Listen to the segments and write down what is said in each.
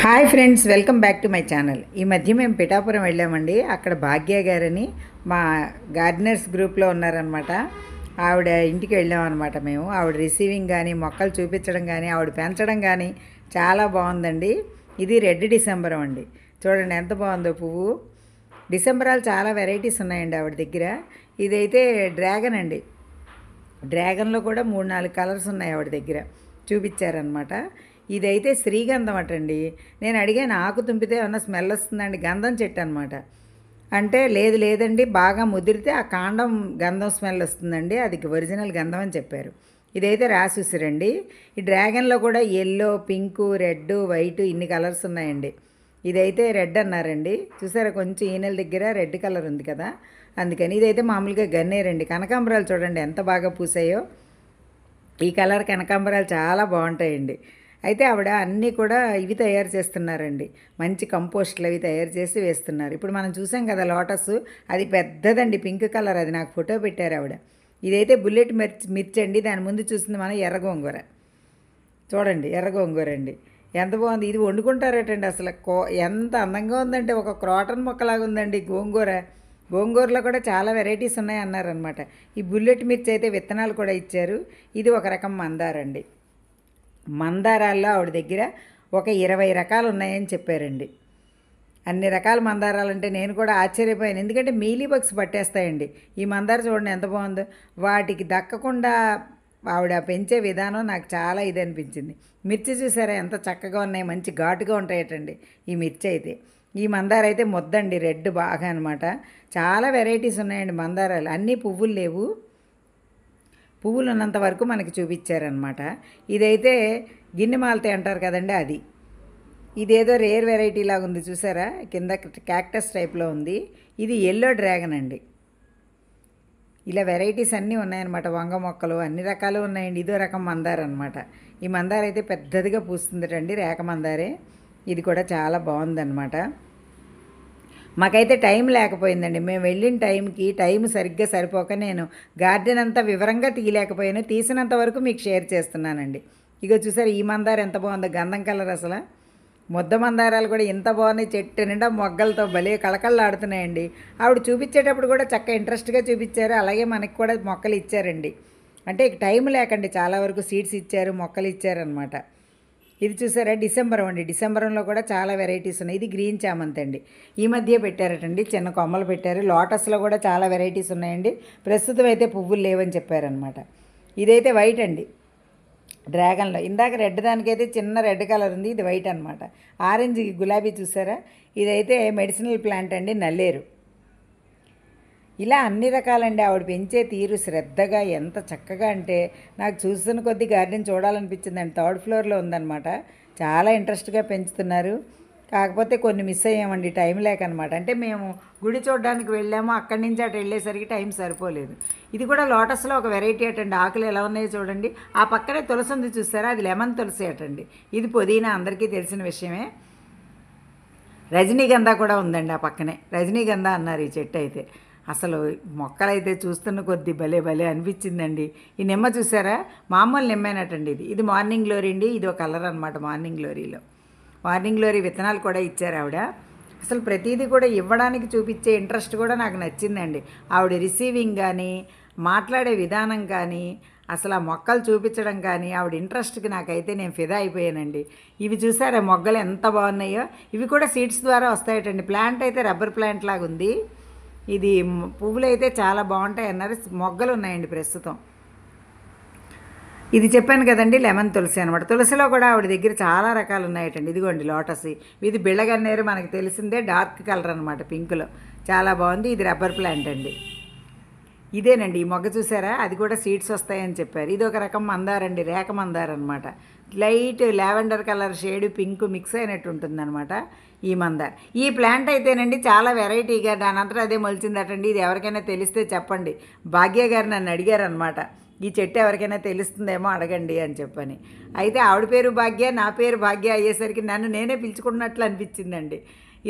Hi friends, welcome back to my channel. ఈ మధ్య మేము పిఠాపురం వెళ్ళామండి. అక్కడ భాగ్య గారని మా గార్డెనర్స్ గ్రూప్లో ఉన్నారనమాట. ఆవిడ ఇంటికి వెళ్ళామన్నమాట మేము. ఆవిడ రిసీవింగ్ కానీ, మొక్కలు చూపించడం కానీ, ఆవిడ పెంచడం కానీ చాలా బాగుందండి. ఇది రెడ్ డిసెంబరం అండి. చూడండి ఎంత బాగుందో పువ్వు. డిసెంబరాలు చాలా వెరైటీస్ ఉన్నాయండి ఆవిడ దగ్గర. ఇదైతే డ్రాగన్ అండి. డ్రాగన్లో కూడా 3-4 కలర్స్ ఉన్నాయి ఆవిడ దగ్గర, చూపించారనమాట. ఇదైతే శ్రీగంధం అటండి. నేను అడిగాను, ఆకు తుంపితే ఏమన్నా స్మెల్ వస్తుందండి? గంధం చెట్టు అనమాట. అంటే లేదండి, బాగా ముదిరితే ఆ కాండం గంధం స్మెల్ వస్తుందండి, అది ఒరిజినల్ గంధం అని చెప్పారు. ఇదైతే రాసి ఉసిరండి. ఈ డ్రాగన్లో కూడా ఎల్లో, పింకు, రెడ్, వైట్ ఇన్ని కలర్స్ ఉన్నాయండి. ఇదైతే రెడ్ అన్నారండి. చూసారా, కొంచెం ఈనెల దగ్గర రెడ్ కలర్ ఉంది కదా, అందుకని. ఇదైతే మామూలుగా గన్నేరండి. కనకాంబరాలు చూడండి ఎంత బాగా పూసాయో. ఈ కలర్ కనకాంబరాలు చాలా బాగుంటాయండి. అయితే ఆవిడ అన్నీ కూడా ఇవి తయారు చేస్తున్నారండి. మంచి కంపోస్ట్లు అవి తయారు చేసి వేస్తున్నారు. ఇప్పుడు మనం చూసాం కదా లోటస్, అది పెద్దదండి, పింక్ కలర్. అది నాకు ఫోటో పెట్టారు ఆవిడ. ఇదైతే బుల్లెట్ మిర్చి అండి. దాని ముందు చూసింది మనం ఎర్ర గోంగూర. చూడండి, ఎర్ర గోంగూర అండి, ఎంత బాగుంది. ఇది వండుకుంటారటండి. అసలు ఎంత అందంగా ఉందంటే ఒక క్రోటన్ మొక్కలాగా ఉందండి గోంగూర. గోంగూరలో కూడా చాలా వెరైటీస్ ఉన్నాయి అన్నారనమాట. ఈ బుల్లెట్ మిర్చి అయితే విత్తనాలు కూడా ఇచ్చారు. ఇది ఒక రకం మందారండి. మందారాల్లో ఆవిడ దగ్గర ఒక 20 రకాలు ఉన్నాయని చెప్పారండి. అన్ని రకాల మందారాలంటే నేను కూడా ఆశ్చర్యపోయాను. ఎందుకంటే మీలీ బగ్స్ పట్టేస్తాయండి. ఈ మందార చూడండి ఎంత బాగుందో. వాటికి దక్కకుండా ఆవిడ పెంచే విధానం నాకు చాలా ఇది అనిపించింది. మిర్చి చూసారా ఎంత చక్కగా ఉన్నాయి, మంచి ఘాటుగా ఉంటాయటండి ఈ మిర్చి అయితే. ఈ మందార అయితే మొద్దండి, రెడ్ బాగా అనమాట. చాలా వెరైటీస్ ఉన్నాయండి మందారాలు. అన్నీ పువ్వులు లేవు, పువ్వులు ఉన్నంత వరకు మనకి చూపించారనమాట. ఇదైతే గిన్నెమాలతే అంటారు కదండి, అది. ఇదేదో రేర్ వెరైటీ లాగా ఉంది చూసారా, కింద క్యాక్టస్ టైప్లో ఉంది. ఇది ఎల్లో డ్రాగన్ అండి. ఇలా వెరైటీస్ అన్నీ ఉన్నాయన్నమాట. వంగ మొక్కలు అన్ని రకాలు ఉన్నాయండి. ఇదో రకం మందార అనమాట. ఈ మందార అయితే పెద్దదిగా పూస్తుందటండి, రేఖ మందారే. ఇది కూడా చాలా బాగుందన్నమాట. మాకైతే టైం లేకపోయిందండి. మేము వెళ్ళిన టైం సరిగ్గా సరిపోక నేను గార్డెన్ అంతా వివరంగా తీయలేకపోయాను. తీసినంత వరకు మీకు షేర్ చేస్తున్నానండి. ఇక చూసారు ఈ మందార ఎంత బాగుందో, గంధం కలర్. అసలు ముద్ద మందారాలు కూడా ఎంత బాగున్నాయి, చెట్టు నిండా మొగ్గలతో భలే కళకళలాడుతున్నాయండి. ఆవిడ చూపించేటప్పుడు కూడా చక్కగా ఇంట్రెస్ట్గా చూపించారు. అలాగే మనకి కూడా మొక్కలు ఇచ్చారండి. అంటే టైం లేకండి, చాలా వరకు సీడ్స్ ఇచ్చారు, మొక్కలు ఇచ్చారనమాట. ఇది చూసారా డిసెంబరం అండి. డిసెంబరంలో కూడా చాలా వెరైటీస్ ఉన్నాయి. ఇది గ్రీన్ చామంతి అండి. ఈ మధ్య పెట్టారటండి, చిన్న కొమ్మలు పెట్టారు. లోటస్లో కూడా చాలా వెరైటీస్ ఉన్నాయండి. ప్రస్తుతం అయితే పువ్వులు లేవని చెప్పారనమాట. ఇదైతే వైట్ అండి, డ్రాగన్లో. ఇందాక రెడ్ దానికైతే చిన్న రెడ్ కలర్ ఉంది, ఇది వైట్ అనమాట. ఆరెంజ్ గులాబీ చూసారా, ఇదైతే మెడిసినల్ ప్లాంట్ అండి, నల్లేరు. ఇలా అన్ని రకాలండి. ఆవిడ పెంచే తీరు శ్రద్ధగా ఎంత చక్కగా అంటే నాకు చూస్తున్న కొద్దీ గార్డెన్ చూడాలనిపించిందండి. 3rd ఫ్లోర్లో ఉందన్నమాట. చాలా ఇంట్రెస్ట్గా పెంచుతున్నారు. కాకపోతే కొన్ని మిస్ అయ్యామండి, టైం లేకనమాట. అంటే మేము గుడి చూడడానికి వెళ్ళాము, అక్కడి నుంచి అటు వెళ్ళేసరికి టైం సరిపోలేదు. ఇది కూడా లోటస్లో ఒక వెరైటీ అటండి. ఆకులు ఎలా ఉన్నాయో చూడండి. ఆ పక్కనే తులసి ఉంది చూసారా, అది లెమన్ తులసి అటండి. ఇది పుదీనా, అందరికీ తెలిసిన విషయమే. రజనీగంధ కూడా ఉందండి ఆ పక్కనే. రజనీగంధ అన్నారు ఈ చెట్టు అయితే. అసలు మొక్కలైతే చూస్తున్న కొద్దీ భలే అనిపించిందండి. ఈ నిమ్మ చూసారా, మామూలు నిమ్మేనటండి. ఇది మార్నింగ్ గ్లోరీ అండి. ఇది ఒక కలర్ అనమాట. మార్నింగ్ గ్లోరీ విత్తనాలు కూడా ఇచ్చారు ఆవిడ. అసలు ప్రతిదీ కూడా ఇవ్వడానికి చూపించే ఇంట్రెస్ట్ కూడా నాకు నచ్చిందండి. ఆవిడ రిసీవింగ్ కానీ, మాట్లాడే విధానం కానీ, అసలు ఆ మొక్కలు చూపించడం కానీ, ఆవిడ ఇంట్రెస్ట్కి నాకైతే నేను ఫిదా అయిపోయానండి. ఇవి చూసారా మొగ్గలు ఎంత బాగున్నాయో. ఇవి కూడా సీడ్స్ ద్వారా వస్తాయటండి. ప్లాంట్ అయితే రబ్బర్ ప్లాంట్ లాగా ఉంది. ఇది పువ్వులు అయితే చాలా బాగుంటాయి అన్నారు. మొగ్గలు ఉన్నాయండి ప్రస్తుతం. ఇది చెప్పాను కదండి, లెమన్ తులసి అనమాట. తులసిలో కూడా ఆవిడ దగ్గర చాలా రకాలు ఉన్నాయటండి. ఇదిగోండి లోటస్. ఇది బిళ్ళగన్నేరు, మనకు తెలిసిందే, డార్క్ కలర్ అనమాట, పింక్లో. చాలా బాగుంది. ఇది రబ్బర్ ప్లాంట్ అండి. ఇదేనండి ఈ మొగ్గ చూసారా, అది కూడా సీడ్స్ వస్తాయని చెప్పారు. ఇది ఒక రకం మందారండి, రేఖ మందార అనమాట. Light lavender colour shade, pink mix అయినట్టు ఉంటుందన్నమాట ఈ మందార. ఈ ప్లాంట్ అయితేనండి చాలా వెరైటీగా దాని అంతా అదే మొలిచిందటండి. ఇది ఎవరికైనా తెలిస్తే చెప్పండి. భాగ్య గారు నన్ను అడిగారనమాట, ఈ చెట్టు ఎవరికైనా తెలుస్తుందేమో అడగండి అని చెప్పని. అయితే ఆవిడ పేరు భాగ్య, నా పేరు భాగ్య అయ్యేసరికి నన్ను నేనే పిలుచుకున్నట్లు అనిపించిందండి.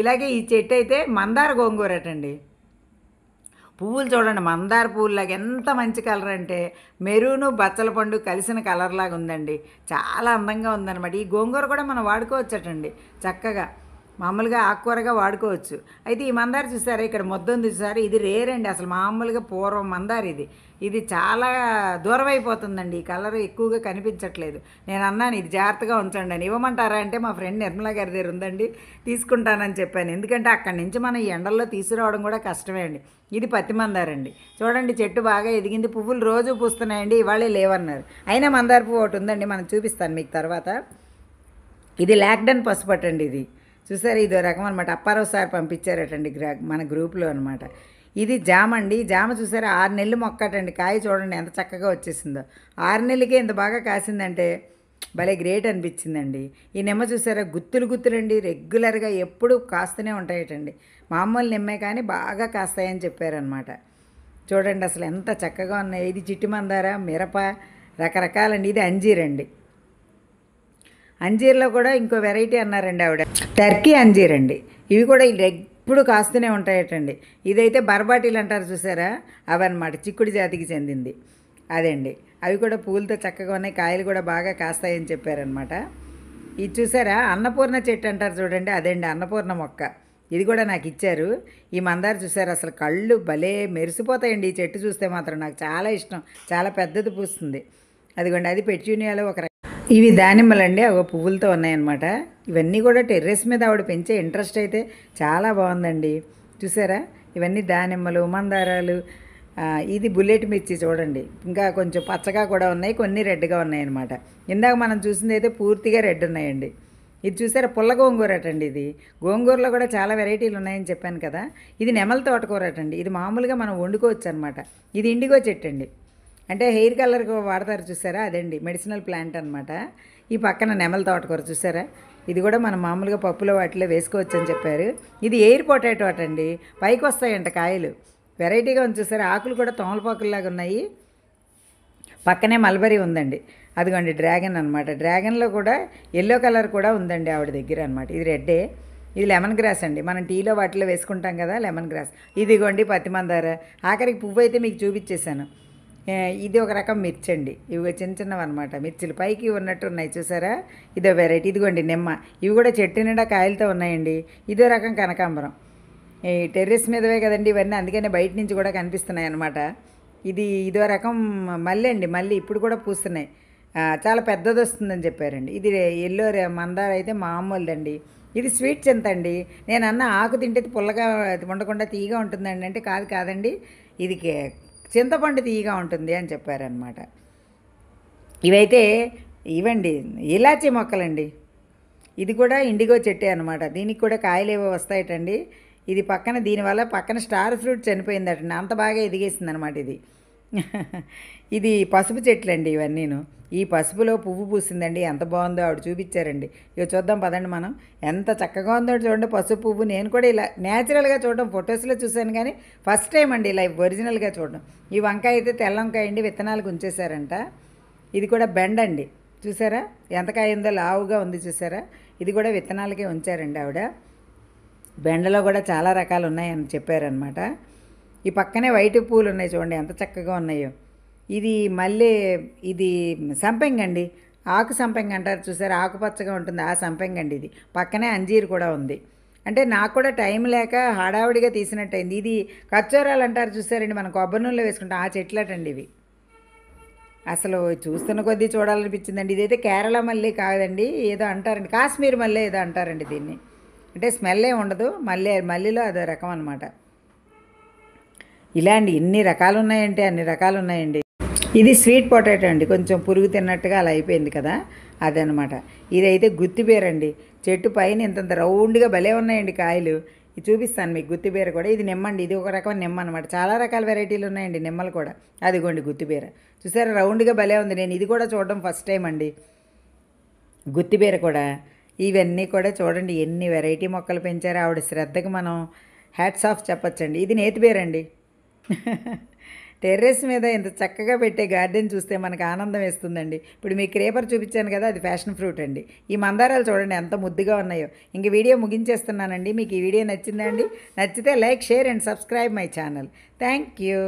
ఇలాగే ఈ చెట్టు అయితే మందార గోంగూర అటండి. పువ్వులు చూడండి, మందార పువ్వులాగా ఎంత మంచి కలర్ అంటే మెరూను బచ్చల పండు కలిసిన కలర్ లాగా ఉందండి. చాలా అందంగా ఉందన్నమాట. ఈ గోంగూర కూడా మనం వాడుకోవచ్చటండి చక్కగా, మామూలుగా ఆకుకూరగా వాడుకోవచ్చు. అయితే ఈ మందార చూసారా, ఇక్కడ మొద్ద ఉంది చూసారా, ఇది రేర్ అండి. అసలు మామూలుగా పూర్వం మందార ఇది చాలా దూరం అయిపోతుందండి. ఈ కలర్ ఎక్కువగా కనిపించట్లేదు. నేను అన్నాను ఇది జాగ్రత్తగా ఉంచండి అని. ఇవ్వమంటారా అంటే మా ఫ్రెండ్ నిర్మలా గారి దగ్గర ఉందండి, తీసుకుంటానని చెప్పాను. ఎందుకంటే అక్కడి నుంచి మనం ఈ ఎండల్లో తీసుకురావడం కూడా కష్టమే అండి. ఇది పత్తి మందారండి. చూడండి చెట్టు బాగా ఎదిగింది, పువ్వులు రోజు పూస్తున్నాయండి, ఇవాళే లేవన్నారు. అయినా మందార పువ్వు ఒకటి ఉందండి, మనం చూపిస్తాను మీకు తర్వాత. ఇది లాక్డన్ పసుపట్టండి. ఇది చూసారా, ఇదో రకం అనమాట. అప్పారావు సార్ పంపించారటండి మన గ్రూప్లో అనమాట. ఇది జామ అండి. జామ చూసారా, 6 నెలలు మొక్కటండి. కాయ చూడండి ఎంత చక్కగా వచ్చేసిందో. 6 నెలలకే ఇంత బాగా కాసిందంటే భలే గ్రేట్ అనిపించిందండి. ఈ నిమ్మ చూసారా, గుత్తులండి, రెగ్యులర్గా ఎప్పుడు కాస్తూనే ఉంటాయటండి. మామూలు నిమ్మే కానీ బాగా కాస్తాయని చెప్పారనమాట. చూడండి అసలు ఎంత చక్కగా ఉన్నాయి. ఇది చిట్టి మందార, మిరప, రకరకాలండి. ఇది అంజీరండి. అంజీర్లో కూడా ఇంకో వెరైటీ అన్నారండి ఆవిడ, టర్కీ అంజీర్ అండి. ఇవి కూడా ఎప్పుడు కాస్తూనే ఉంటాయటండి. ఇదైతే బర్బాటీలు అంటారు చూసారా, అవన్నమాట, చిక్కుడు జాతికి చెందింది అదండి. అవి కూడా పూలతో చక్కగా ఉన్నాయి, కాయలు కూడా బాగా కాస్తాయని చెప్పారనమాట. ఇది చూసారా, అన్నపూర్ణ చెట్టు అంటారు చూడండి, అదండి అన్నపూర్ణ మొక్క. ఇది కూడా నాకు ఇచ్చారు. ఈ మందార చూసారు, అసలు కళ్ళు భలే మెరిసిపోతాయండి. ఈ చెట్టు చూస్తే మాత్రం నాకు చాలా ఇష్టం, చాలా పెద్దది పూస్తుంది. అదిగోండి, అది పెట్యూనియాలో ఒక. ఇవి దానిమ్మలండి, అవి పువ్వులతో ఉన్నాయన్నమాట. ఇవన్నీ కూడా టెర్రస్ మీద ఆవిడ పెంచే ఇంట్రెస్ట్ అయితే చాలా బాగుందండి. చూసారా, ఇవన్నీ దానిమ్మలు, మందారాలు. ఇది బుల్లెట్ మిర్చి చూడండి, ఇంకా కొంచెం పచ్చగా కూడా ఉన్నాయి, కొన్ని రెడ్గా ఉన్నాయన్నమాట. ఇందాక మనం చూసింది అయితే పూర్తిగా రెడ్ ఉన్నాయండి. ఇది చూసారా, పుల్ల గోంగూర అటండి. ఇది గోంగూరలో కూడా చాలా వెరైటీలు ఉన్నాయని చెప్పాను కదా. ఇది నెమల తోటకూర అటండి. ఇది మామూలుగా మనం వండుకోవచ్చు అనమాట. ఇది ఇండిగో చెట్టు అండి, అంటే హెయిర్ కలర్కి వాడతారు చూసారా, అదండి మెడిసినల్ ప్లాంట్ అనమాట. ఈ పక్కన నెమల తోటకూర చూసారా, ఇది కూడా మనం మామూలుగా పప్పులో వాటిలో వేసుకోవచ్చు అని చెప్పారు. ఇది ఎయిర్ పొటాటో అటండి, పైకి వస్తాయంట కాయలు, వెరైటీగా ఉంది చూసారా. ఆకులు కూడా తోమలపాకుల్లాగా ఉన్నాయి. పక్కనే మల్బరీ ఉందండి. అదిగోండి డ్రాగన్ అనమాట. డ్రాగన్లో కూడా ఎల్లో కలర్ కూడా ఉందండి ఆవిడ దగ్గర అనమాట. ఇది రెడ్డే. ఇది లెమన్ గ్రాస్ అండి, మనం టీలో వాటిలో వేసుకుంటాం కదా లెమన్ గ్రాస్. ఇదిగోండి పత్తి మందార. ఆఖరికి పువ్వు అయితే మీకు చూపించేశాను. ఇది ఒక రకం మిర్చి అండి. ఇవి చిన్నవి అనమాట, మిర్చిలు పైకి ఉన్నట్టు ఉన్నాయి చూసారా. ఇదో వెరైటీ. ఇదిగోండి నిమ్మ. ఇవి కూడా చెట్టు నిండా కాయలతో ఉన్నాయండి. ఇదో రకం కనకాంబరం. ఈ టెర్రస్ మీదవే కదండి ఇవన్నీ, అందుకనే బయట నుంచి కూడా కనిపిస్తున్నాయి అనమాట. ఇదో రకం మల్లె అండి. మళ్ళీ ఇప్పుడు కూడా పూస్తున్నాయి, చాలా పెద్దది వస్తుందని చెప్పారండి. ఇది ఎల్లో మందార అయితే మామూలుదండి. ఇది స్వీట్ చింత అండి. నేను అన్న ఆకు తింటే పుల్లగా ఉండకుండా తీయగా ఉంటుందండి అంటే కాదండి, ఇది చింతపండు తీయగా ఉంటుంది అని చెప్పారనమాట. ఇవైతే ఇవండి ఇలాచీ మొక్కలండి. ఇది కూడా ఇండిగో చెట్టే అనమాట. దీనికి కూడా కాయలు ఏవో వస్తాయటండి. ఇది పక్కన, దీనివల్ల పక్కన స్టార్ ఫ్రూట్ చనిపోయిందటండి, అంత బాగా ఎదిగేసింది అనమాట ఇది. ఇది పసుపు చెట్లు అండి ఇవన్నీను. ఈ పసుపులో పువ్వు పూసిందండి, ఎంత బాగుందో ఆవిడ చూపించారండి. ఇక చూద్దాం పదండి మనం. ఎంత చక్కగా ఉందో చూడండి పసుపు పువ్వు. నేను కూడా ఇలా న్యాచురల్గా చూడడం, ఫొటోస్లో చూశాను కానీ ఫస్ట్ టైం అండి ఇలా ఒరిజినల్గా చూడడం. ఈ వంకాయ అయితే తెల్ల వంకాయ అండి, విత్తనాలకు ఉంచేశారంట. ఇది కూడా బెండ అండి, చూసారా ఎంత కాయ ఉందో, లావుగా ఉంది చూసారా. ఇది కూడా విత్తనాలకే ఉంచారండి ఆవిడ. బెండలో కూడా చాలా రకాలు ఉన్నాయని చెప్పారనమాట. ఈ పక్కనే వైట్ పూలు ఉన్నాయి చూడండి, ఎంత చక్కగా ఉన్నాయో. ఇది మళ్ళీ ఇది సంపెంగ అండి, ఆకు సంపెంగ అంటారు చూసారు, ఆకుపచ్చగా ఉంటుంది ఆ సంపెంగ అండి. ఇది పక్కనే అంజీరు కూడా ఉంది. అంటే నాకు కూడా టైం లేక హడావుడిగా తీసినట్టయింది. ఇది కచ్చోరాలు అంటారు చూసారండి, మనం కొబ్బరి నూనెలో వేసుకుంటాం, ఆ చెట్లటండి ఇవి. అసలు చూస్తున్న కొద్దీ చూడాలనిపించిందండి. ఇదైతే కేరళ మల్లె కాదండి, ఏదో అంటారండి, కాశ్మీర్ మల్లె ఏదో అంటారండి దీన్ని. అంటే స్మెల్లే ఉండదు, మల్లెలో అదో రకం అనమాట. ఇలా అండి ఎన్ని రకాలు ఉన్నాయంటే అన్ని రకాలు ఉన్నాయండి. ఇది స్వీట్ పొటాటో అండి, కొంచెం పురుగు తిన్నట్టుగా అలా అయిపోయింది కదా, అదనమాట. ఇదైతే గుత్తిబీర అండి, చెట్టు పైన ఇంతంత రౌండ్గా భలే ఉన్నాయండి కాయలు. ఇది చూపిస్తాను మీకు గుత్తిబీర కూడా. ఇది నిమ్మండి, ఇది ఒక రకమైన నిమ్మ అనమాట. చాలా రకాల వెరైటీలు ఉన్నాయండి నిమ్మలు కూడా. అదిగోండి గుత్తిబీర చూసారా, రౌండ్గా భలే ఉంది. నేను ఇది కూడా చూడడం ఫస్ట్ టైం అండి, గుత్తిబీర కూడా. ఇవన్నీ కూడా చూడండి ఎన్ని వెరైటీ మొక్కలు పెంచారో ఆవిడ శ్రద్ధకు మనం హ్యాట్స్ ఆఫ్ చెప్పచ్చండి. ఇది నేతిబీర అండి. టెర్రస్ మీద ఇంత చక్కగా పెట్టే గార్డెన్ చూస్తే మనకు ఆనందం వేస్తుందండి. ఇప్పుడు మీకు క్రేపర్ చూపించాను కదా, అది ఫ్యాషన్ ఫ్రూట్ అండి. ఈ మందారాలు చూడండి ఎంత ముద్దుగా ఉన్నాయో. ఇంక వీడియో ముగించేస్తున్నానండి. మీకు ఈ వీడియో నచ్చిందా అండి? నచ్చితే like, share and subscribe my channel. Thank you.